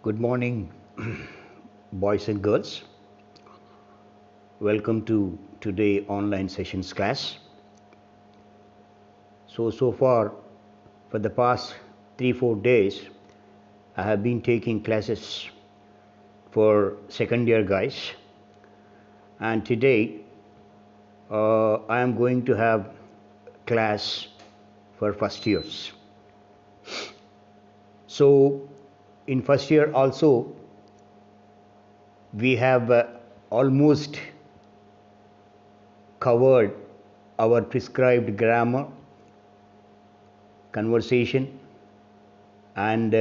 Good morning, boys and girls. Welcome to today online sessions class. So far, for the past 3-4 days, I have been taking classes for second year guys, and today I am going to have class for first years. So, in first year also, we have almost covered our prescribed grammar, conversation, and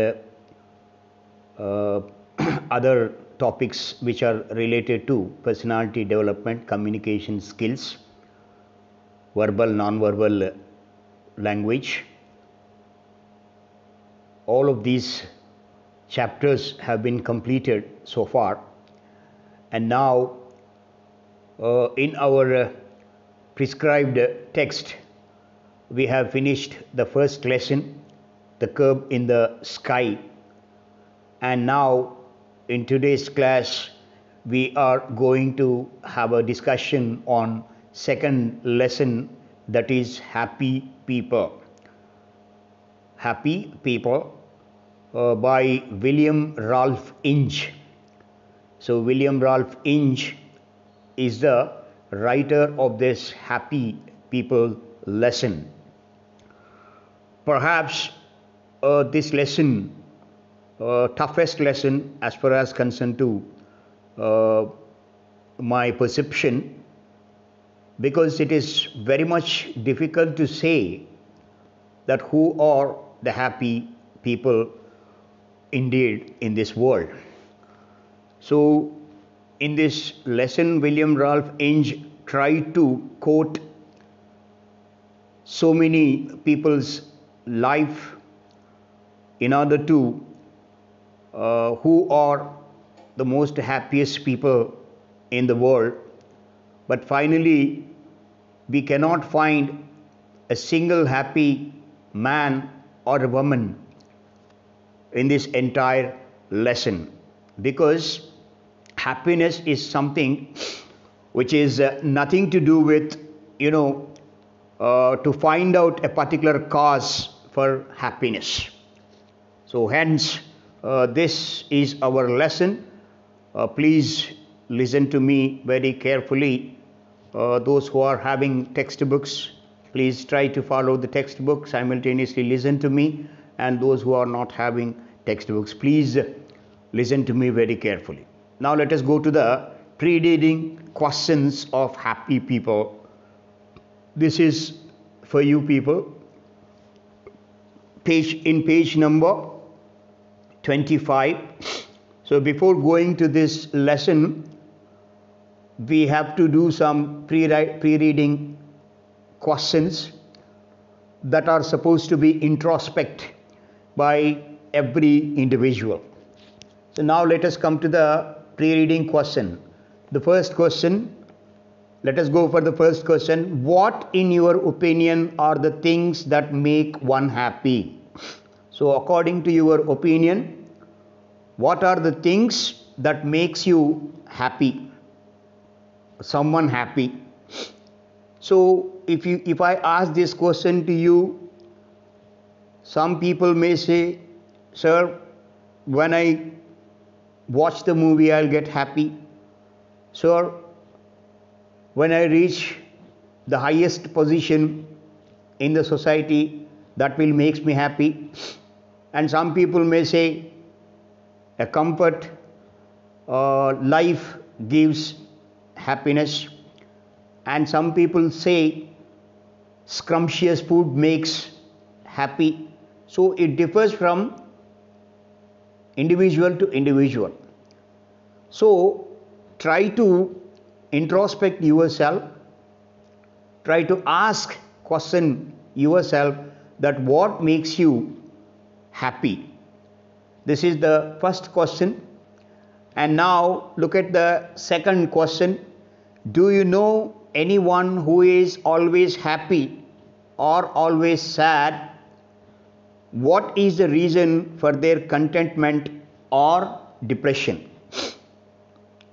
other topics which are related to personality development, communication skills, verbal, non-verbal language. All of these chapters have been completed so far, and now in our prescribed text we have finished the first lesson, the curve in the sky, and now in today's class we are going to have a discussion on second lesson, that is happy people. Happy people by William Ralph Inge. So William Ralph Inge is the writer of this happy people lesson. Perhaps this lesson, toughest lesson as far as concerned to my perception, because it is very much difficult to say that who are the happy people indeed in this world. So in this lesson, William Ralph Inge tried to quote so many people's life in order to who are the most happiest people in the world, but finally we cannot find a single happy man or a woman in this entire lesson, because happiness is something which is nothing to do with to find out a particular cause for happiness. So hence this is our lesson. Please listen to me very carefully. Those who are having textbooks, please try to follow the textbook, simultaneously listen to me, and those who are not having textbooks, please listen to me very carefully. Now let us go to the pre-reading questions of happy people. This is for you people. Page number 25. So before going to this lesson, we have to do some pre-reading questions that are supposed to be introspect by every individual. So now let us come to the pre-reading question. The first question, let us go for the first question. What in your opinion are the things that make one happy? So according to your opinion, what are the things that makes you happy, someone happy? So if I ask this question to you, some people may say, sir, when I watch the movie I'll get happy. Sir, when I reach the highest position in the society, that will makes me happy. And some people may say a comfort life gives happiness, and some people say scrumptious food makes happy. So it differs from individual to individual. So try to introspect yourself, try to ask question yourself that what makes you happy. This is the first question. And now look at the second question. Do you know anyone who is always happy or always sad? What is the reason for their contentment or depression?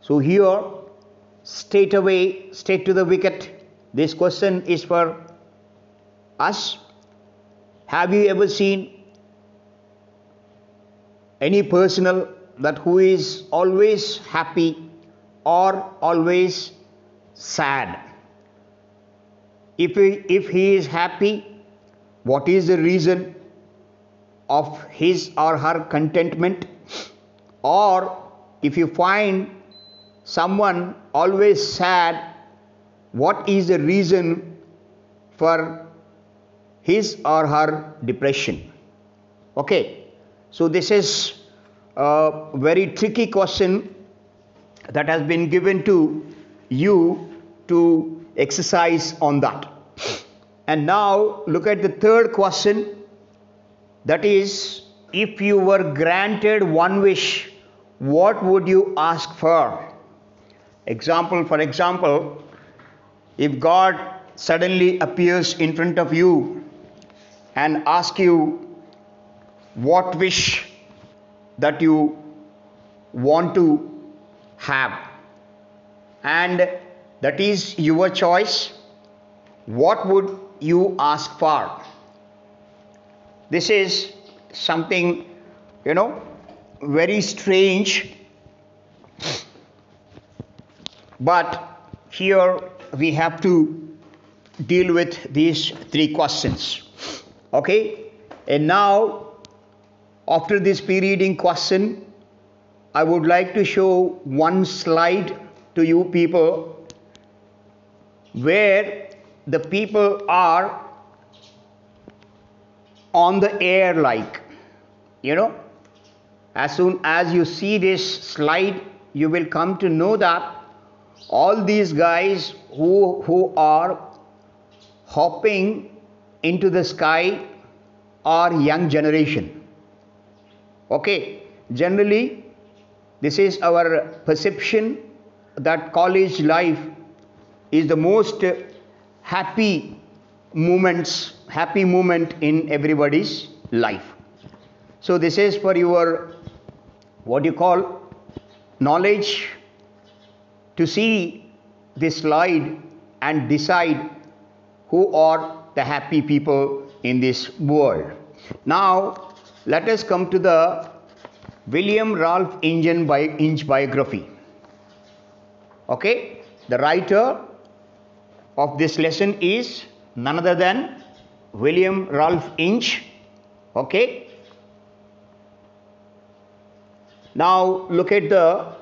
So here, straight to the wicket, this question is for us. Have you ever seen any person that who is always happy or always sad? If he is happy, what is the reason of his or her contentment? Or if you find someone always sad, what is the reason for his or her depression? Okay, so this is a very tricky question that has been given to you to exercise on that. And now look at the third question, that is, if you were granted one wish, what would you ask for? For example, if God suddenly appears in front of you and asks you what wish that you want to have, and that is your choice, what would you ask for? This is something, very strange, but here we have to deal with these three questions. Okay, and now after this pre-reading question, I would like to show one slide to you people where the people are on the air, like, as soon as you see this slide, you will come to know that all these guys who are hopping into the sky are young generation. Okay, generally this is our perception that college life is the most happy moment in everybody's life. So this is for your knowledge, to see this slide and decide who are the happy people in this world. Now let us come to the William Ralph Inge biography. Okay, the writer of this lesson is none other than William Ralph Inge. Okay, now look at the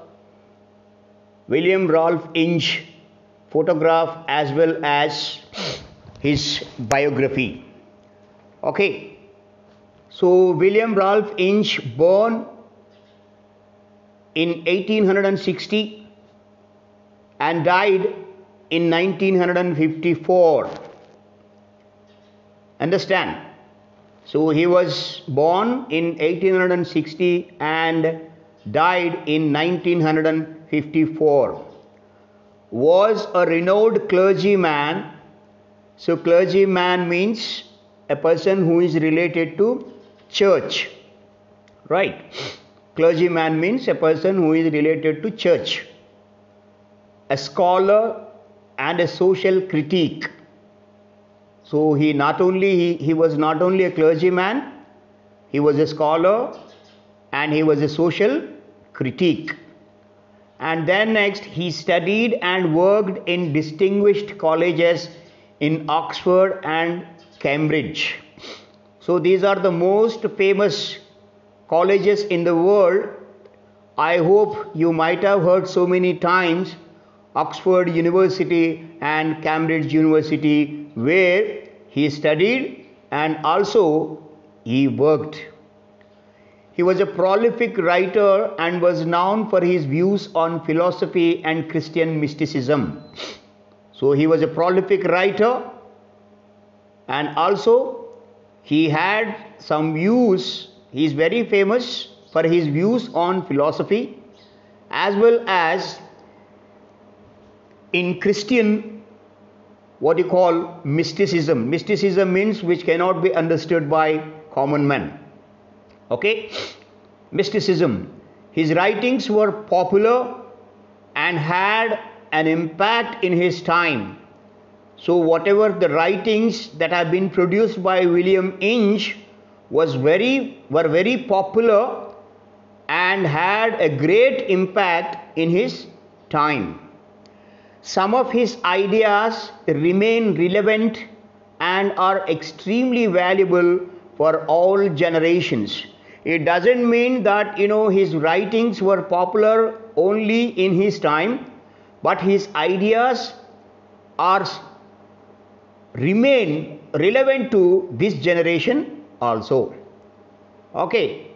William Ralph Inge photograph as well as his biography. Okay, so William Ralph Inge, born in 1860 and died in 1954. Understand? So he was born in 1860 and died in 1954. Was a renowned clergyman. So clergyman means a person who is related to church, right? Clergyman means a person who is related to church. A scholar and a social critic. So he was not only a clergyman, he was a scholar and he was a social critic. And then next, he studied and worked in distinguished colleges in Oxford and Cambridge. So these are the most famous colleges in the world. I hope you might have heard so many times Oxford University and Cambridge University, where he studied and also he worked. He was a prolific writer and was known for his views on philosophy and Christian mysticism. So he was a prolific writer and also he had some views. He is very famous for his views on philosophy as well as in Christian mysticism. Mysticism means which cannot be understood by common men. Okay, mysticism. His writings were popular and had an impact in his time. So whatever the writings that have been produced by William Inge were very popular and had a great impact in his time. Some of his ideas remain relevant and are extremely valuable for all generations. It doesn't mean that his writings were popular only in his time, but his ideas are remain relevant to this generation also. Okay,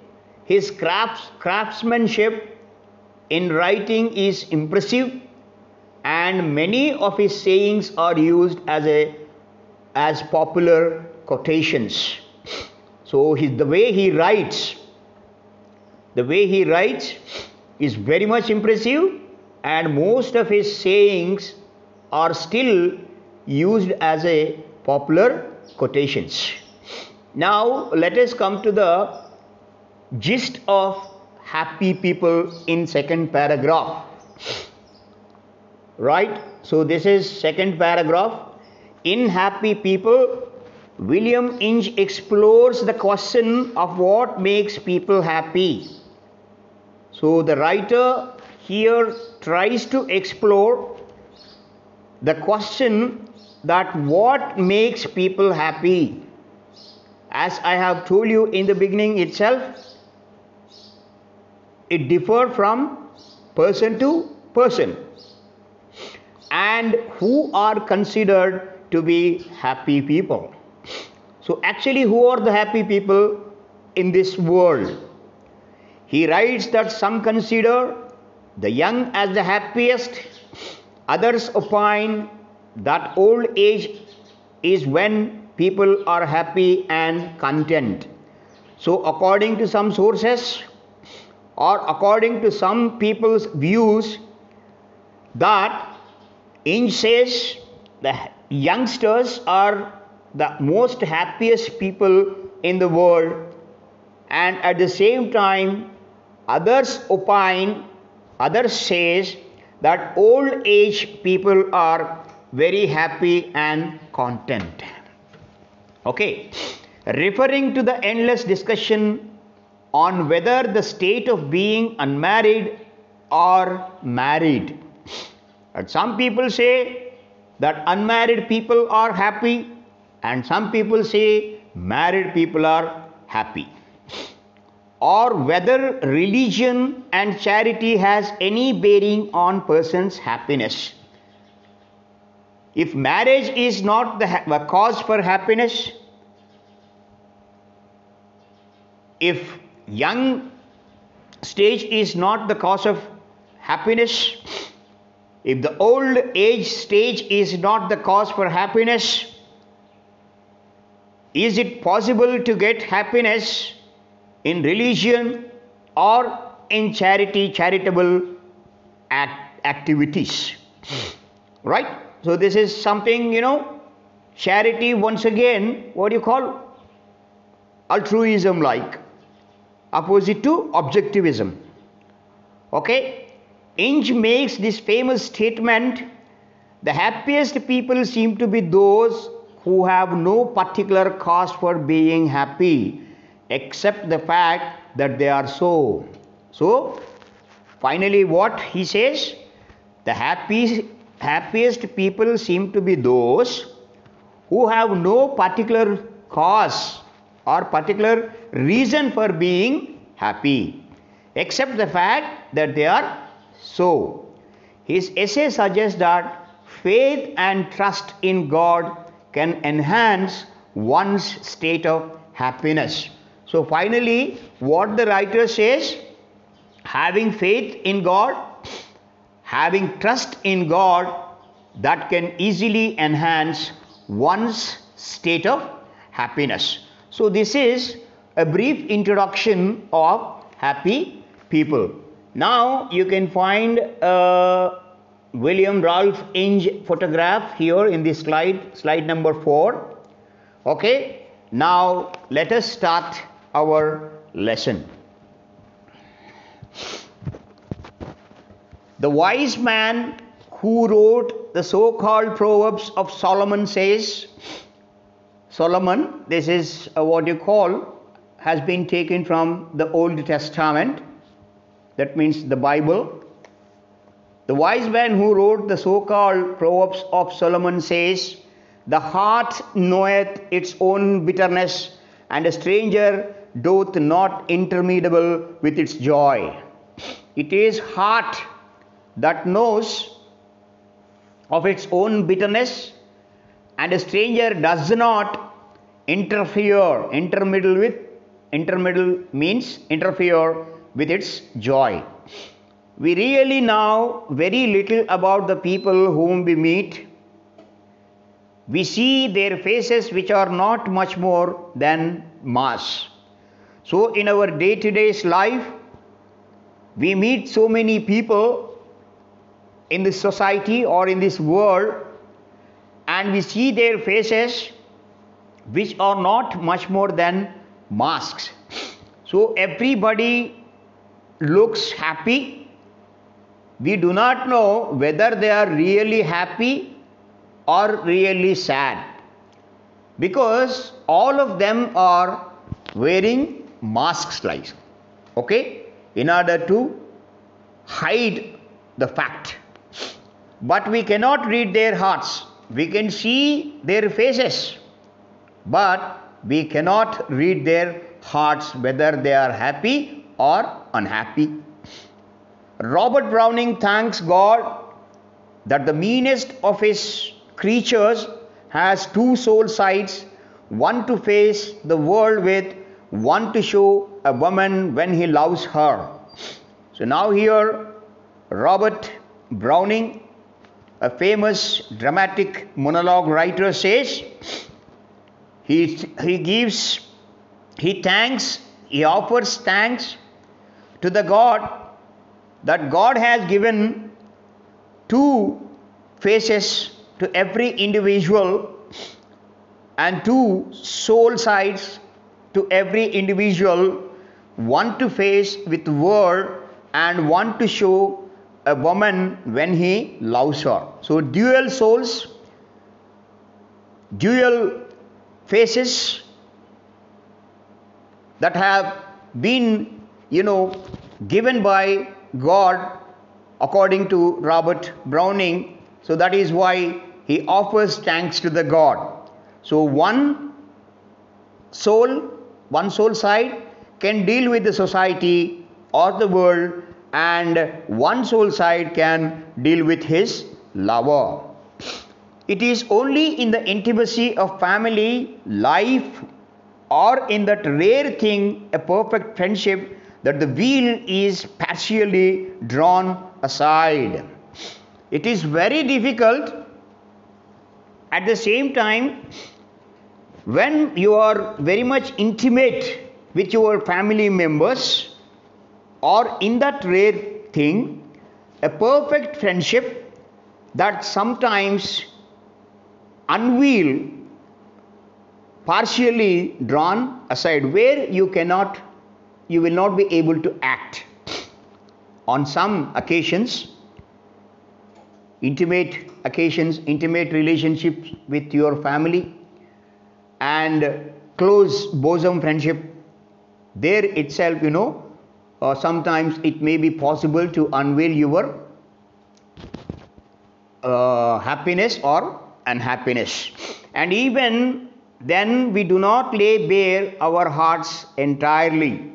his craftsmanship in writing is impressive, and many of his sayings are used as popular quotations. So the way he writes is very much impressive, and most of his sayings are still used as a popular quotations. Now let us come to the gist of happy people in second paragraph. Right? So this is second paragraph. In Happy People, William Inge explores the question of what makes people happy. So the writer here tries to explore the question that what makes people happy. As I have told you in the beginning itself, it differs from person to person. And who are considered to be happy people? So actually, who are the happy people in this world? He writes that some consider the young as the happiest, others opine that old age is when people are happy and content. So according to some sources, or according to some people's views, that Inge says the youngsters are the most happiest people in the world, and at the same time others says that old age people are very happy and content. Okay, referring to the endless discussion on whether the state of being unmarried or married. And some people say that unmarried people are happy, and some people say married people are happy. Or whether religion and charity has any bearing on person's happiness. If marriage is not the cause for happiness, if young stage is not the cause of happiness, if the old age stage is not the cause for happiness, is it possible to get happiness in religion or in charitable activities? Right? So this is something, charity, once again, what do you call? Altruism, like opposite to objectivism. Okay? Inge makes this famous statement: the happiest people seem to be those who have no particular cause for being happy, except the fact that they are so. So, finally what he says, the happiest people seem to be those who have no particular cause or particular reason for being happy, except the fact that they are so. His essay suggests that faith and trust in God can enhance one's state of happiness. So finally, what the writer says, having faith in God, having trust in God, that can easily enhance one's state of happiness. So this is a brief introduction of happy people. Now you can find William Ralph Inge photograph here in this slide number 4. Okay, now let us start our lesson. The wise man who wrote the so-called Proverbs of Solomon says, Solomon, this is what you call, has been taken from the Old Testament. That means the Bible. The wise man who wrote the so-called Proverbs of Solomon says, the heart knoweth its own bitterness, and a stranger doth not intermediable with its joy. It is heart that knows of its own bitterness, and a stranger does not interfere. Intermeddle means interfere with its joy. We really know very little about the people whom we meet. We see their faces, which are not much more than masks. So in our day-to-day life, we meet so many people in this society or in this world, and we see their faces which are not much more than masks. So everybody looks happy. We do not know whether they are really happy or really sad, because all of them are wearing masks, like, okay, in order to hide the fact. But we cannot read their hearts. We can see their faces, but we cannot read their hearts, whether they are happy or unhappy. Robert Browning thanks God that the meanest of his creatures has two soul sides, one to face the world with, one to show a woman when he loves her. So now here Robert Browning, a famous dramatic monologue writer, says he offers thanks to the God that God has given two faces to every individual and two soul sides to every individual, one to face with the world and one to show a woman when he loves her. So dual souls, dual faces that have been, given by God according to Robert Browning. So that is why he offers thanks to the God. So one soul side can deal with the society or the world, and one soul side can deal with his lover. It is only in the intimacy of family life, or in that rare thing, a perfect friendship, that the veil is partially drawn aside. It is very difficult. At the same time, when you are very much intimate with your family members, or in that rare thing, a perfect friendship, that sometimes unveil, partially drawn aside, where you will not be able to act. On some occasions, intimate relationships with your family and close bosom friendship, there itself, sometimes it may be possible to unveil your happiness or unhappiness. And even then, we do not lay bare our hearts entirely.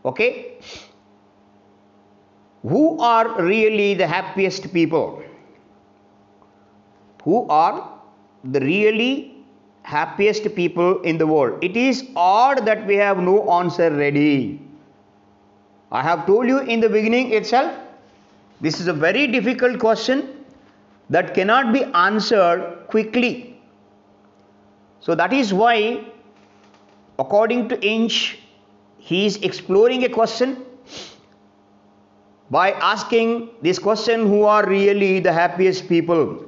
Okay? Who are really the happiest people? Who are the really happiest people in the world? It is odd that we have no answer ready. I have told you in the beginning itself, this is a very difficult question that cannot be answered quickly. So that is why, according to Inch, he is exploring a question by asking this question, who are really the happiest people?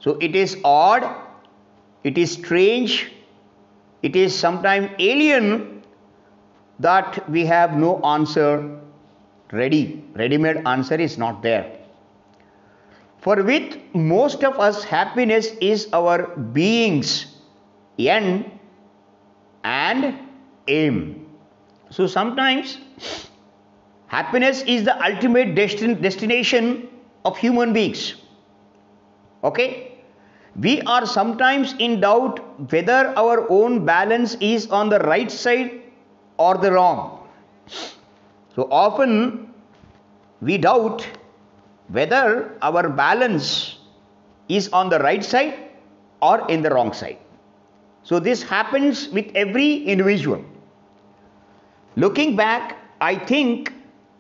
So it is odd, it is strange, it is sometimes alien that we have no answer ready-made answer is not there. For with most of us, happiness is our being's end and aim. So sometimes happiness is the ultimate destination of human beings. Okay? We are sometimes in doubt whether our own balance is on the right side or the wrong. So often we doubt whether our balance is on the right side or in the wrong side. So this happens with every individual. Looking back, I think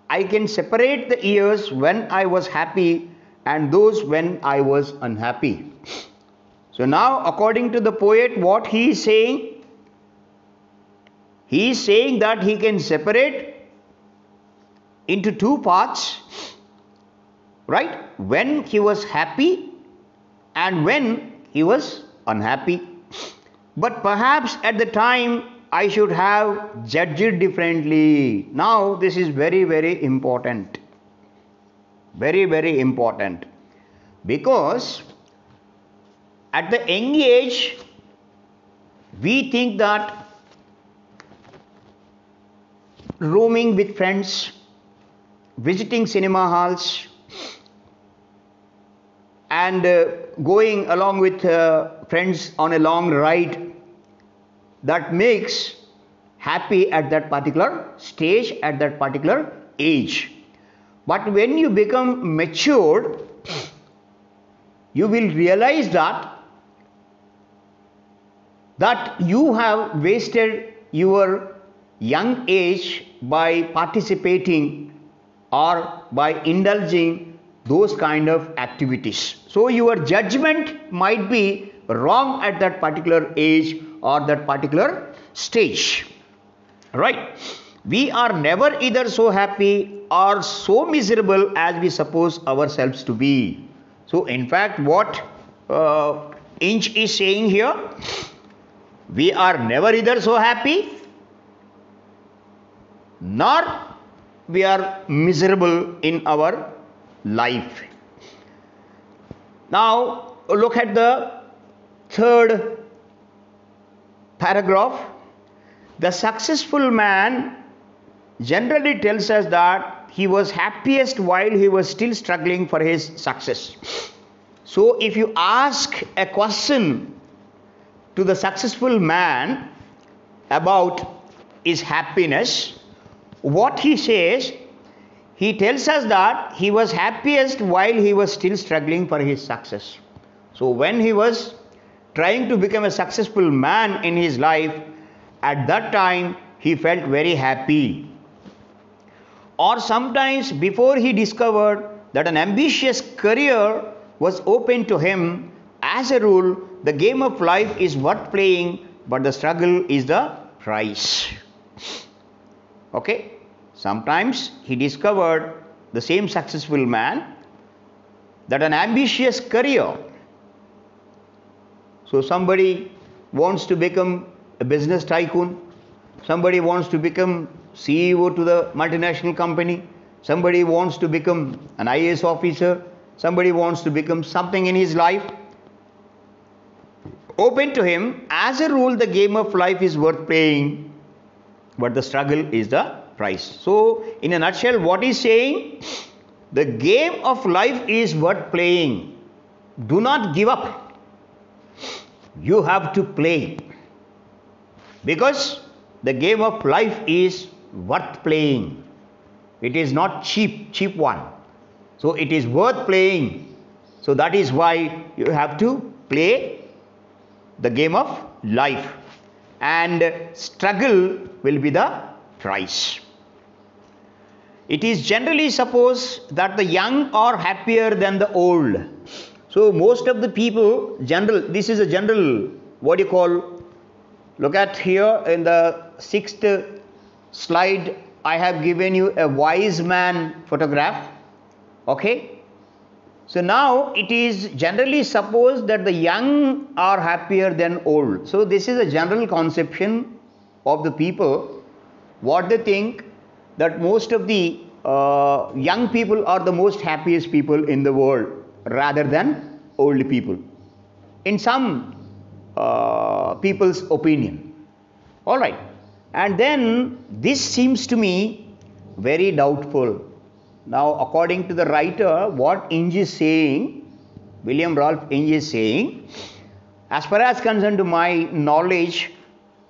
I can separate the years when I was happy and those when I was unhappy. So now, according to the poet, what he is saying? He is saying that he can separate into two parts, right? When he was happy and when he was unhappy. But perhaps at the time I should have judged it differently. Now this is very, very important. Very, very important. Because at the young age, we think that roaming with friends, visiting cinema halls, and going along with friends on a long ride, that makes happy at that particular stage, at that particular age. But when you become matured, you will realize that you have wasted your young age by participating or by indulging those kind of activities. So your judgment might be wrong at that particular age or that particular stage. Right? We are never either so happy or so miserable as we suppose ourselves to be. So in fact, what Inch is saying here, we are never either so happy nor we are miserable in our life. Now look at the third paragraph. The successful man generally tells us that he was happiest while he was still struggling for his success. So if you ask a question to the successful man about his happiness, what he says, he tells us that he was happiest while he was still struggling for his success. So when he was trying to become a successful man in his life, at that time he felt very happy. Or sometimes before he discovered that an ambitious career was open to him, as a rule, the game of life is worth playing, but the struggle is the price. Okay? Sometimes he discovered, the same successful man, that an ambitious career. So somebody wants to become a business tycoon, somebody wants to become CEO to the multinational company, somebody wants to become an IAS officer, somebody wants to become something in his life. Open to him, as a rule, the game of life is worth playing, but the struggle is the price. So in a nutshell, what he's saying, the game of life is worth playing. Do not give up. You have to play, because the game of life is worth playing. It is not cheap one. So it is worth playing. So that is why you have to play the game of life, and struggle will be the price. It is generally supposed that the young are happier than the old. So most of the people, this is a general, what you call, look at here in the 6th slide, I have given you a wise man photograph. Okay. So now it is generally supposed that the young are happier than old. So this is a general conception of the people, what they think, that most of the young people are the most happiest people in the world rather than old people, in some people's opinion. All right. And then this seems to me very doubtful. Now, according to the writer, what Inge is saying, William Ralph Inge is saying, as far as concerned to my knowledge,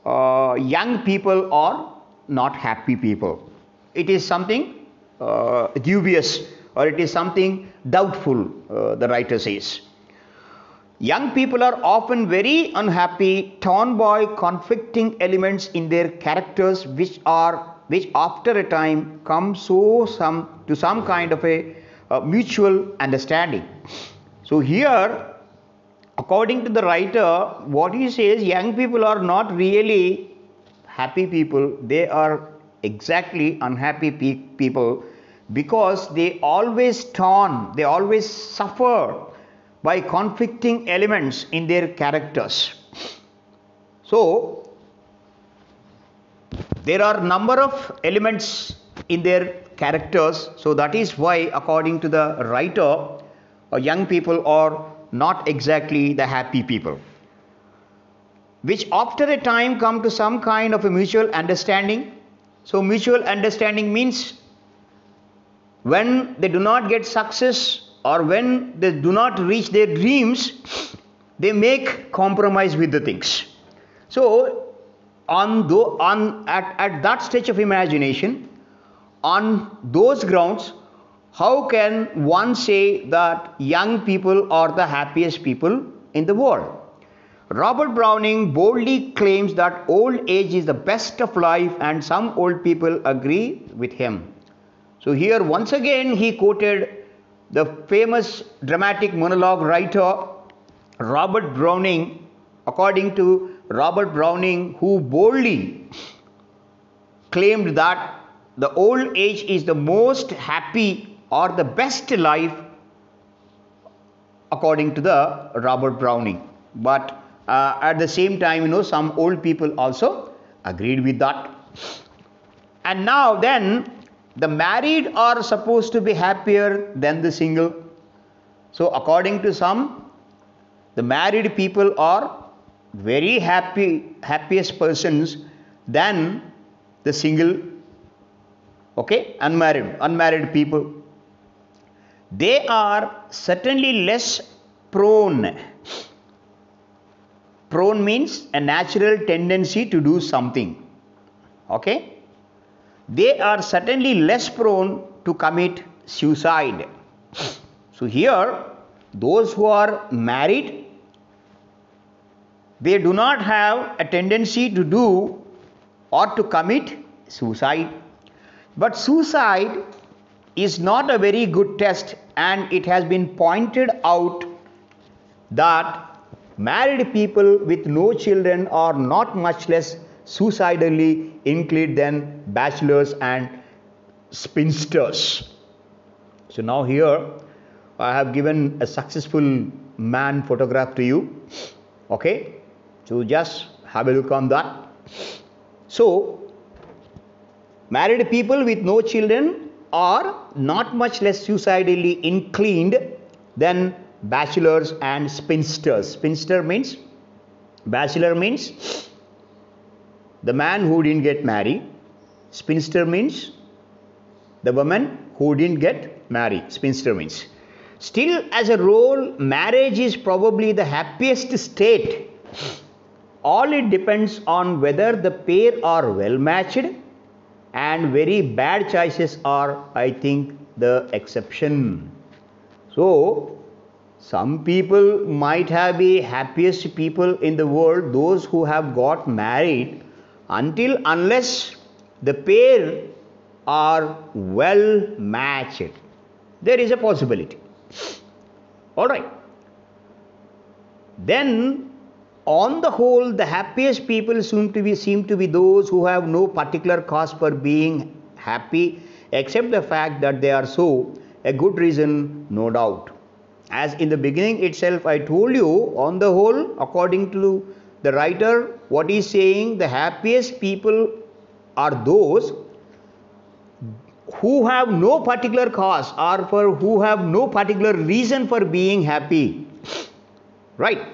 young people are not happy people. It is something dubious, or it is something doubtful, the writer says. Young people are often very unhappy, torn by conflicting elements in their characters, which after a time come to some kind of a mutual understanding. So here, according to the writer, what he says, young people are not really happy people. They are exactly unhappy people, because they always suffer by conflicting elements in their characters. So, there are number of elements in their characters. So that is why, according to the writer, young people are not exactly the happy people, which after a time come to some kind of a mutual understanding. So mutual understanding means when they do not get success, or when they do not reach their dreams, they make compromise with the things. So at that stage of imagination, on those grounds, how can one say that young people are the happiest people in the world? Robert Browning boldly claims that old age is the best of life, and some old people agree with him. So here once again he quoted the famous dramatic monologue writer Robert Browning. According to Robert Browning, who boldly claimed that the old age is the most happy or the best life, according to the Robert Browning. But at the same time, some old people also agreed with that. And now then, the married are supposed to be happier than the single. So according to some, the married people are very happiest persons than the single, unmarried people. They are certainly less prone. Prone means a natural tendency to do something. Okay? They are certainly less prone to commit suicide. So here, those who are married, they do not have a tendency to do or to commit suicide. But suicide is not a very good test, and it has been pointed out that married people with no children are not much less suicidally inclined than bachelors and spinsters. So now here I have given a successful man photograph to you. Okay, so just have a look on that. So married people with no children are not much less suicidally inclined than bachelors and spinsters. Bachelor means the man who didn't get married. Spinster means the woman who didn't get married. Spinster means. Still, as a rule, marriage is probably the happiest state. All it depends on whether the pair are well matched, and very bad choices are, I think, the exception. So some people might have the happiest people in the world, those who have got married, unless the pair are well matched. There is a possibility. All right. Then, on the whole, the happiest people seem to be those who have no particular cause for being happy, except the fact that they are so. A good reason, no doubt. As in the beginning itself I told you, on the whole, according to the writer, what he is saying, the happiest people are those who have no particular cause or for who have no particular reason for being happy, right?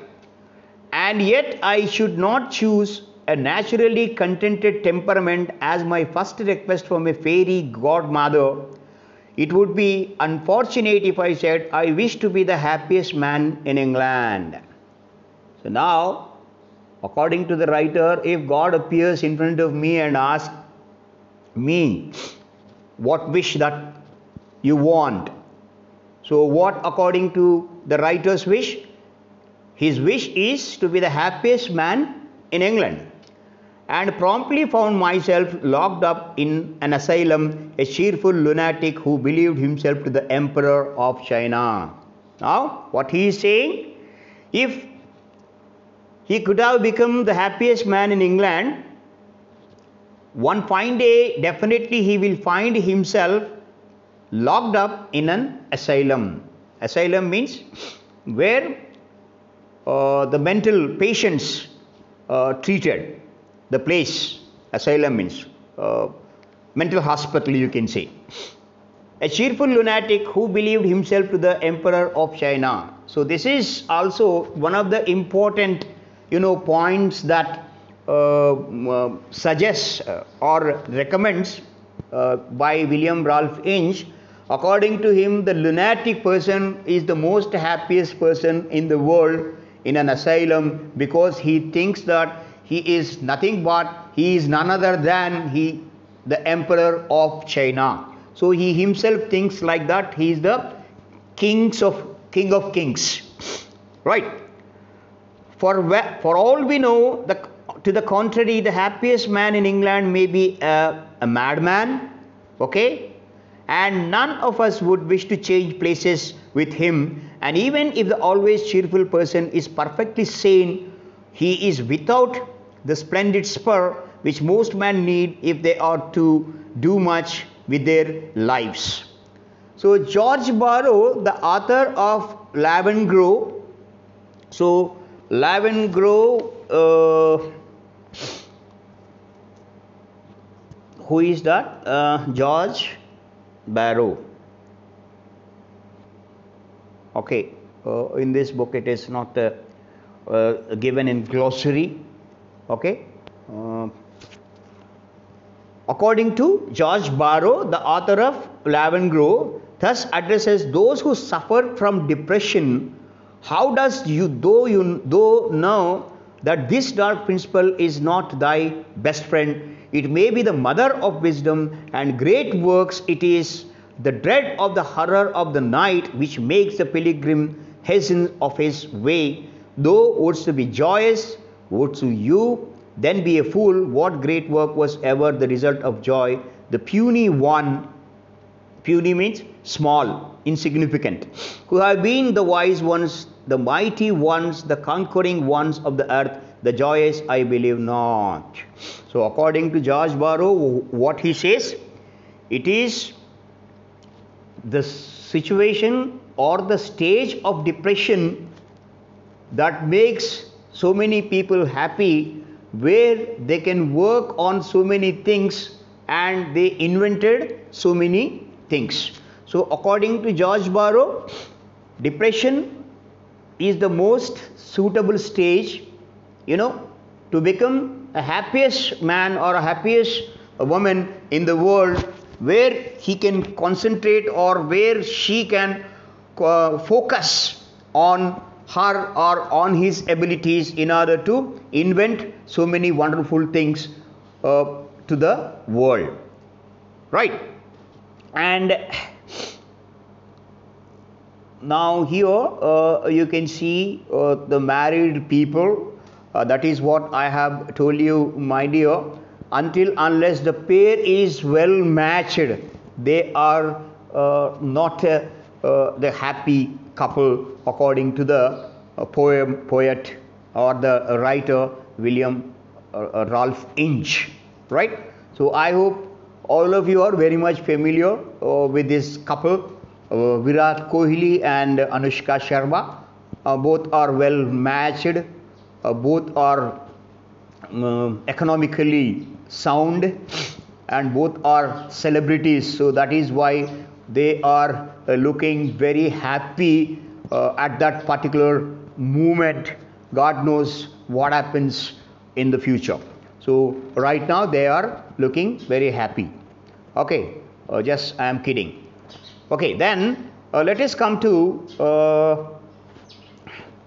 And yet I should not choose a naturally contented temperament as my first request from a fairy godmother. It would be unfortunate if I said I wish to be the happiest man in England. So now, according to the writer, if God appears in front of me and asks me what wish that you want, so what according to the writer's wish? His wish is to be the happiest man in England, and promptly found myself locked up in an asylum, a cheerful lunatic who believed himself to the Emperor of China. Now, what he is saying, if he could have become the happiest man in England, one fine day, definitely he will find himself locked up in an asylum. Asylum means where the mental patients treated. The place, asylum means mental hospital, you can say. A cheerful lunatic who believed himself to the Emperor of China. So this is also one of the important, points that suggests or recommends by William Ralph Inge. According to him, the lunatic person is the most happiest person in the world in an asylum, because he thinks that he is nothing but, he is none other than the Emperor of China. So he himself thinks like that. He is the king of kings, right? For all we know, to the contrary, the happiest man in England may be a madman, okay? And none of us would wish to change places with him. And even if the always cheerful person is perfectly sane, he is without the splendid spur which most men need if they are to do much with their lives. So George Borrow, the author of Lavengro, so Lavengro, who is that? George Borrow. Okay, in this book it is not given in glossary. Okay. According to George Borrow, the author of Lavengro, thus addresses those who suffer from depression. How does though know that this dark principle is not thy best friend, it may be the mother of wisdom and great works. It is the dread of the horror of the night which makes the pilgrim hasten of his way. Though wouldst be joyous, wouldst you then be a fool? What great work was ever the result of joy? The puny one, puny means small, insignificant, who have been the wise ones, the mighty ones, the conquering ones of the earth, the joyous I believe not. So according to George Borrow, what he says, it is the situation or the stage of depression that makes so many people happy, where they can work on so many things and they invented so many things. So according to George Borrow, depression is the most suitable stage, to become a happiest man or a happiest woman in the world, where he can concentrate or where she can focus on her or on his abilities in order to invent so many wonderful things to the world, right? And now here you can see the married people. That is what I have told you, my dear. Unless the pair is well matched, they are not the happy couple, according to the poet or the writer William Ralph Inge, right? So I hope all of you are very much familiar with this couple, Virat Kohli and Anushka Sharma. Both are well matched, both are economically sound, and both are celebrities. So that is why they are looking very happy at that particular moment. God knows what happens in the future. So right now they are looking very happy. Okay, just I am kidding. Okay, then let us come to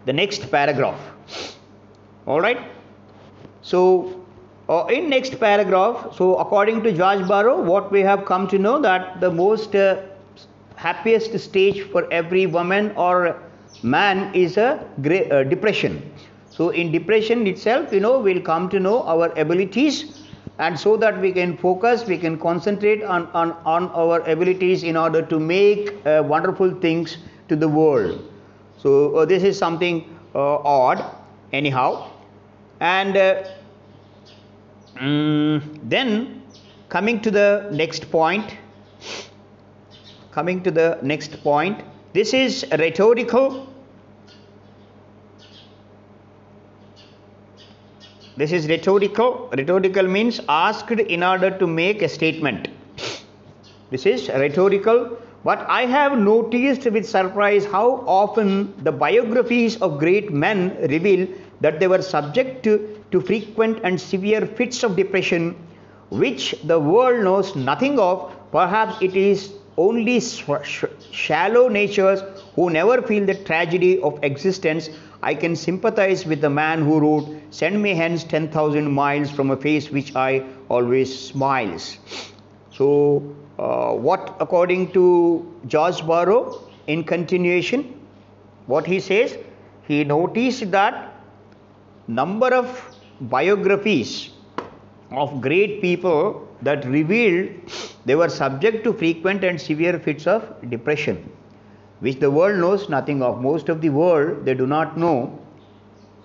the next paragraph. All right. So in next paragraph, so according to George Barrow, what we have come to know that the most happiest stage for every woman or man is a depression. So in depression itself, we'll come to know our abilities, and so that we can focus, we can concentrate on our abilities in order to make wonderful things to the world. So this is something odd anyhow. And then coming to the next point, this is rhetorical. This is rhetorical. Rhetorical means asked in order to make a statement. This is rhetorical. But I have noticed with surprise how often the biographies of great men reveal that they were subject to frequent and severe fits of depression, which the world knows nothing of. Perhaps it is only shallow natures who never feel the tragedy of existence. I can sympathize with the man who wrote, "Send me hence 10,000 miles from a face which I always smiles." So, what according to George Barrow, in continuation, what he says, he noticed that number of biographies of great people that revealed they were subject to frequent and severe fits of depression, which the world knows nothing of. Most of the world, they do not know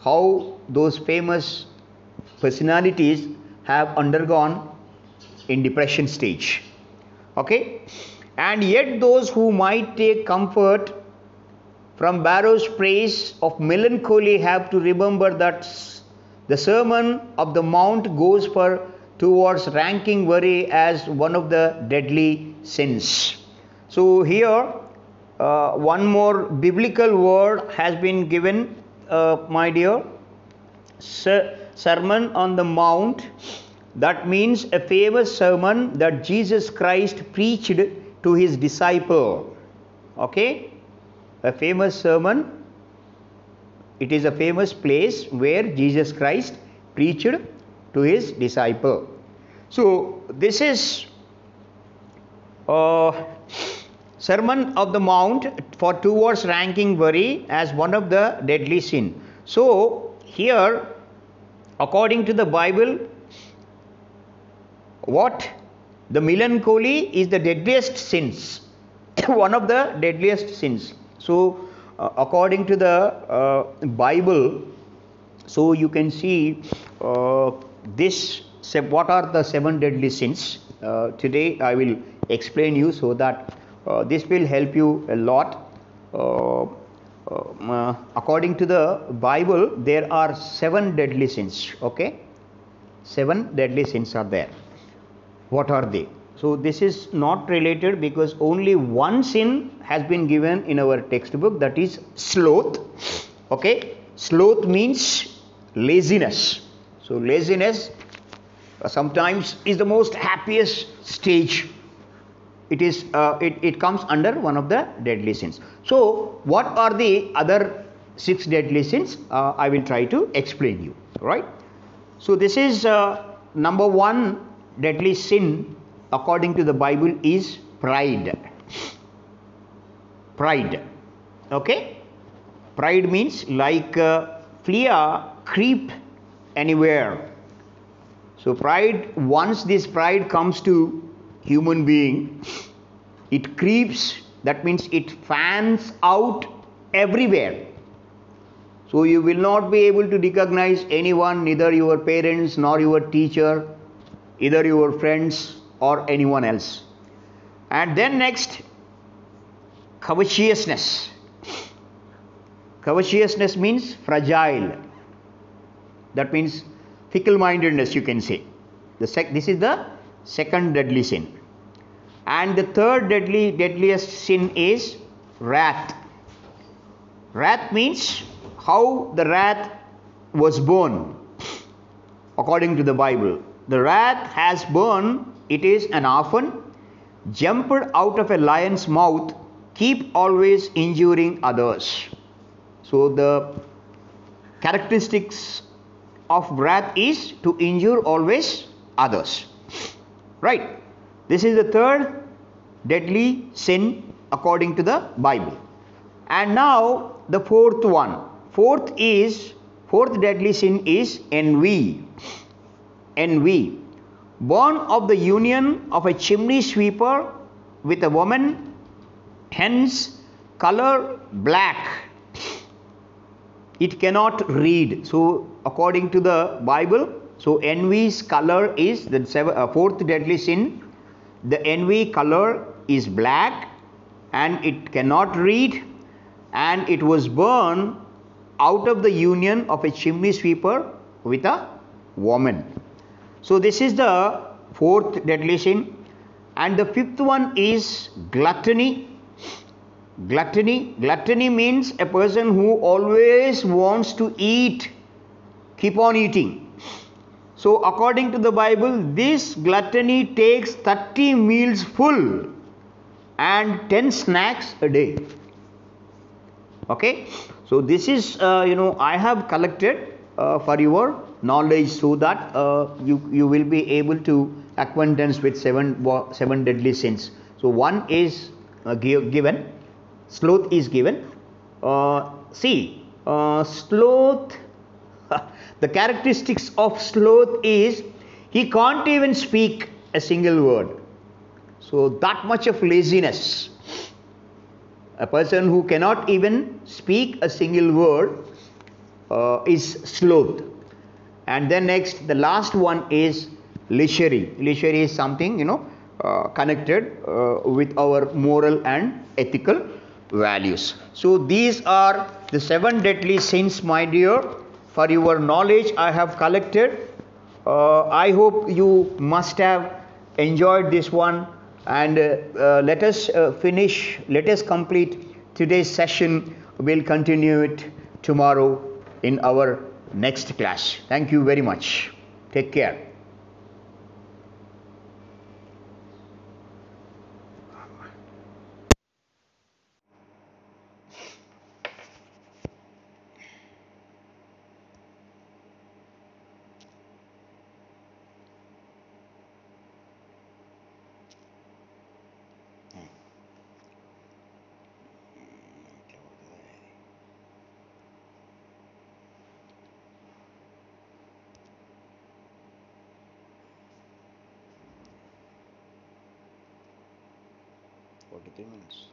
how those famous personalities have undergone in depression stage. Okay, and yet those who might take comfort from Barrow's praise of melancholy have to remember that the Sermon of the Mount goes towards ranking worry as one of the deadly sins. So here one more biblical word has been given, my dear. Sermon on the Mount. That means a famous sermon that Jesus Christ preached to his disciple. Okay, a famous sermon. It is a famous place where Jesus Christ preached to his disciple. So this is Sermon of the Mount for towards ranking worry as one of the deadly sin. So here, according to the Bible, what? The melancholy is the deadliest sins, one of the deadliest sins. So according to the Bible, so you can see this, what are the 7 deadly sins. Today I will explain you, so that this will help you a lot. According to the Bible, there are 7 deadly sins. Okay, 7 deadly sins are there. What are they? So this is not related, because only one sin has been given in our textbook, that is sloth. Okay, sloth means laziness. So laziness sometimes is the most happiest stage. It is it comes under one of the deadly sins. So what are the other 6 deadly sins? I will try to explain you. Right. So this is number 1 deadly sin according to the Bible is pride. Pride. Okay. Pride means like flea creep anywhere. So pride, once this pride comes to human being, it creeps. That means it fans out everywhere. So you will not be able to recognize anyone, neither your parents nor your teacher, either your friends or anyone else. And then next, covetousness. Covetousness means fragile. That means fickle-mindedness, you can say. This is the second deadly sin. And the third deadliest sin is wrath. Wrath means how the wrath was born according to the Bible. The wrath has born, it is an orphan, jumped out of a lion's mouth, keep always injuring others. So the characteristics of wrath is to injure always others. Right? This is the third deadly sin according to the Bible. And now the fourth one. Fourth deadly sin is envy. Envy. Born of the union of a chimney sweeper with a woman, hence color black. It cannot read. So according to the Bible, so envy's color is the fourth deadly sin. The envy color is black and it cannot read, and it was born out of the union of a chimney sweeper with a woman. So this is the fourth deadly sin. And the fifth one is gluttony. Gluttony means a person who always wants to eat, keep on eating. So according to the Bible, this gluttony takes 30 meals full and 10 snacks a day. Okay, so this is I have collected for your knowledge, so that you will be able to acquaintance with seven deadly sins. So one is given, sloth is given. Sloth. The characteristics of sloth is he can't even speak a single word. So that much of laziness. A person who cannot even speak a single word is sloth. And then next, the last one is lechery. Lechery is something connected with our moral and ethical values. So these are the 7 deadly sins, my dear. For your knowledge, I have collected. I hope you must have enjoyed this one. And let us complete today's session. We'll continue it tomorrow in our next class. Thank you very much. Take care. Minutes.